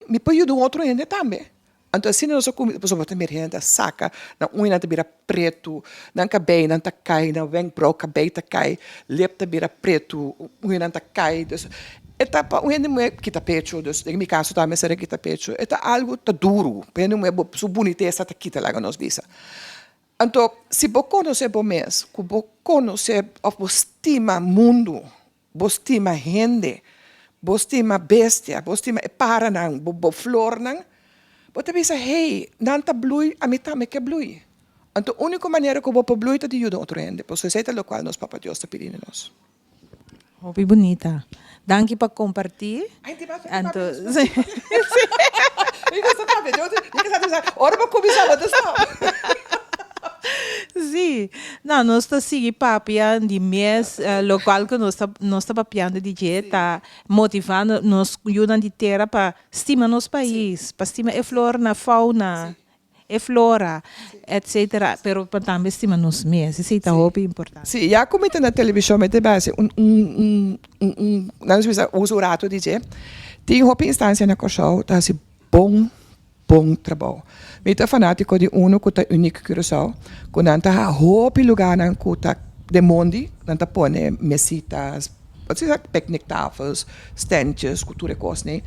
me pode ajudar outro gente também. Então, assim, nós comemos, por exemplo, também gente saca, na unha não vira preto, não cabelo não cai, não vem pro cabelo cai, lepta vira preto, unha não cai. Etapa, unha não é que tá pecho, dus, em meu caso também será que tá pecho. É algo tá duro, não é so boniteza tá quita lá nos visa. Então, se você conhece o mês, se você conhece o estima mundo, você estima gente, você estima bestia, você estima para não, você flor não, você pensa, hey, não tá blui, a mim também que blui. Então, a única maneira que você blui é de ajudar outro gente, porque isso é o qual nos papai Deus está pedindo nós. Hobby bonita. Danke por compartilhar. Então, sim. Ora para começar, mas não. Sim, não, nós estamos seguindo papiando de mês local que nós estamos papiando de jeito, tá motivando nós ajudando de terra para estimar nosso país, para estimar a flora, na fauna, a flora, etc. Pero para também estimar nosso mês, isso é muito importante. Sim, já como na televisão, mas base não sei se uso o rato dizer, tem uma instância na show, tá assim bom trabalho. Meta fanático de uno que tá único Curaçao, que não tá hopi lugar na que tá de mondi, não tá pone mesitas, pode ser picnic tafeles, stands, cultura cosne.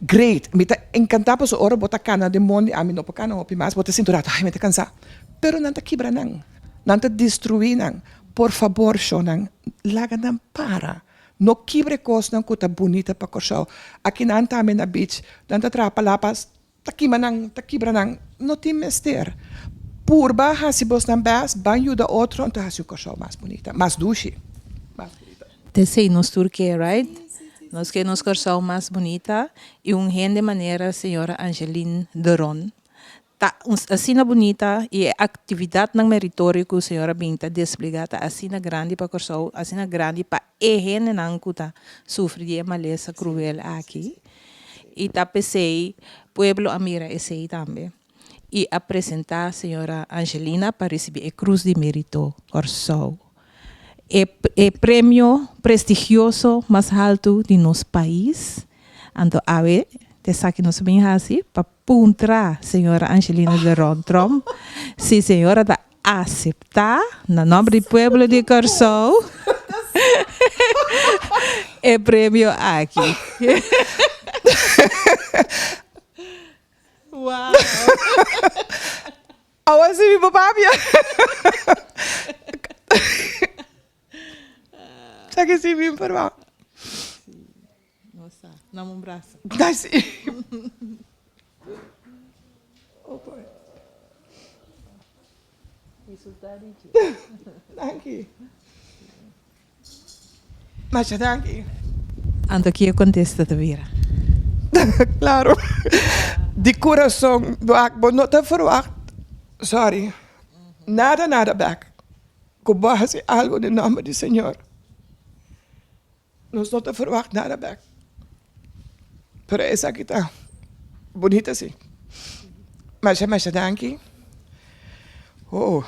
Great, me tá encantado por hora botar cana de mondi, a mim não cana hopi mais, botar cinturado, ai me tá cansado. Pero não tá quebra não tá destruir não. Por favor, shonan, laga não para. No quebre coisa não que tá bonita para Curaçao. Aqui não tá na beach, não tá trapalapas, takibra nang no tem mester. Purba hasi bos nang bas, banho da outro, então hasi o cachorro mais bonita, mais duche. Te sei, nós turque, right? Nós que nos cachorro mais bonita e de maneira senhora Angeline Deron. Tá assim na bonita e atividade na meritório que a senhora Binta desplegada assim na grande para cachorro, assim na grande para gente não que tá sofre de maleza cruel aqui. E tá pensei Pueblo Amira esse também. E apresentar a senhora Angelina para receber a Cruz de Mérito Corsol. É prêmio prestigioso mais alto de nosso país. Então, a ver, te saque nos bem assim, para puntra a senhora Angelina de Rontrom. Se a senhora está aceitar, no nome do Pueblo de Corsol, é prêmio aqui. Wow. Awas si Bibo Pabia. Sabe si Bibo Parwa? Nossa, não um braço. Dai si. Oh boy. Isso está de Thank you. Mas thank you. Ando aqui eu contesto da vira. Claro. De coração do Akbo, não te verwacht. Sorry. Nada back. Que base algo de nome do Senhor. Nós não te verwacht nada back. Pero essa aqui tá bonita sim. Mas danke. Oh.